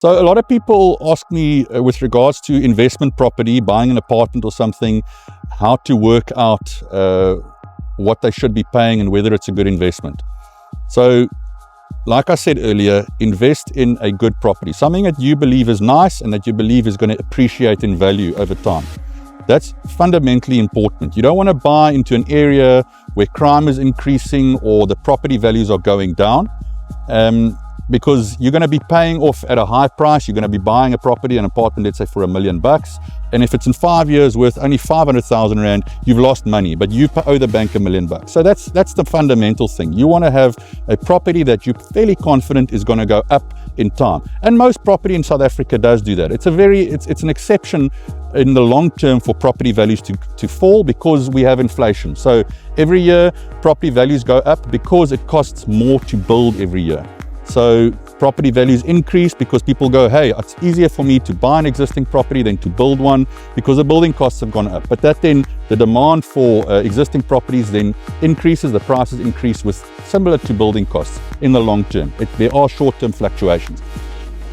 So a lot of people ask me with regards to investment property, buying an apartment or something, how to work out what they should be paying and whether it's a good investment. So like I said earlier, invest in a good property, something that you believe is nice and that you believe is going to appreciate in value over time. That's fundamentally important. You don't want to buy into an area where crime is increasing or the property values are going down. Because you're going to be paying off at a high price. You're going to be buying a property, an apartment, let's say for $1 million. And if it's in 5 years worth only 500,000 Rand, you've lost money, but you owe the bank $1 million. So that's the fundamental thing. You want to have a property that you're fairly confident is going to go up in time. And most property in South Africa does do that. It's an exception in the long term for property values to fall because we have inflation. So every year property values go up because it costs more to build every year. So property values increase because people go, hey, it's easier for me to buy an existing property than to build one because the building costs have gone up. But that then, the demand for existing properties then increases, the prices increase with similar to building costs in the long term. There are short-term fluctuations.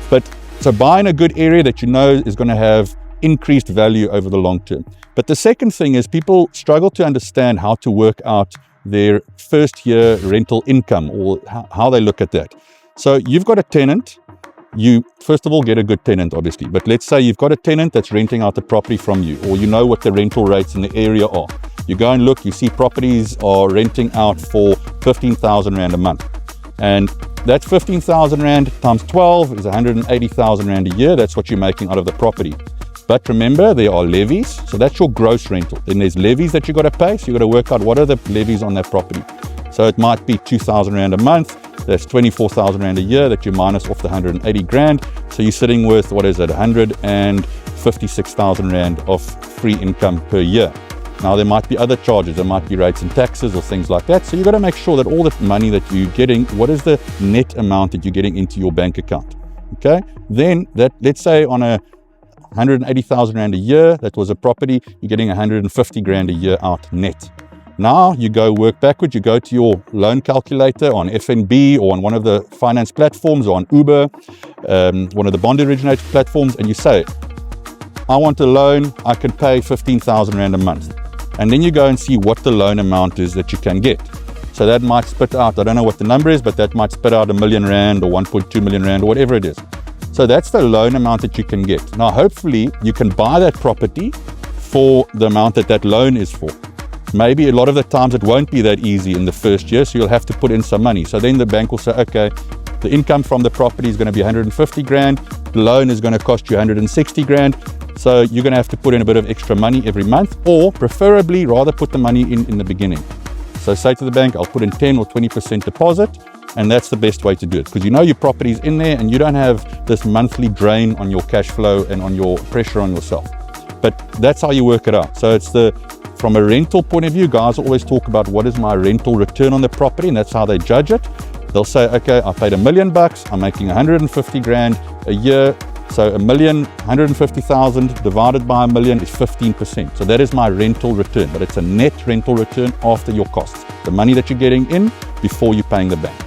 But so buy in a good area that you know is going to have increased value over the long term. But the second thing is people struggle to understand how to work out their first year rental income or how they look at that. So you've got a tenant, you first of all get a good tenant obviously, but let's say you've got a tenant that's renting out the property from you, or you know what the rental rates in the area are. You go and look, you see properties are renting out for 15,000 Rand a month. And that's 15,000 Rand times 12 is 180,000 Rand a year. That's what you're making out of the property. But remember, there are levies, so that's your gross rental. Then there's levies that you got to pay, so you got to work out what are the levies on that property. So it might be 2,000 Rand a month. That's 24,000 Rand a year that you minus off the 180 grand. So you're sitting with, 156,000 Rand of free income per year. Now there might be other charges, there might be rates and taxes or things like that. So you got to make sure that all the money that you're getting, what is the net amount that you're getting into your bank account? Okay. Then that, let's say on a 180,000 Rand a year, that was a property, you're getting 150 grand a year out net. Now you go work backwards, you go to your loan calculator on FNB or on one of the finance platforms or on Uber, one of the bond originator platforms, and you say, I want a loan, I can pay 15,000 Rand a month. And then you go and see what the loan amount is that you can get. So that might spit out, I don't know what the number is, but that might spit out R1 million or 1.2 million Rand or whatever it is. So that's the loan amount that you can get. Now hopefully you can buy that property for the amount that loan is for. Maybe a lot of the times it won't be that easy in the first year, so you'll have to put in some money. So then the bank will say, okay, the income from the property is going to be 150 grand, the loan is going to cost you 160 grand, so you're going to have to put in a bit of extra money every month, or preferably rather put the money in the beginning. So say to the bank, I'll put in 10 or 20% deposit, and that's the best way to do it, because you know your property is in there and you don't have this monthly drain on your cash flow and on your pressure on yourself. But that's how you work it out. So it's from a rental point of view, guys always talk about what is my rental return on the property, and that's how they judge it. They'll say, okay, I paid $1 million, I'm making 150 grand a year. So 150,000 divided by $1 million is 15%. So that is my rental return, but it's a net rental return after your costs. The money that you're getting in before you're paying the bank.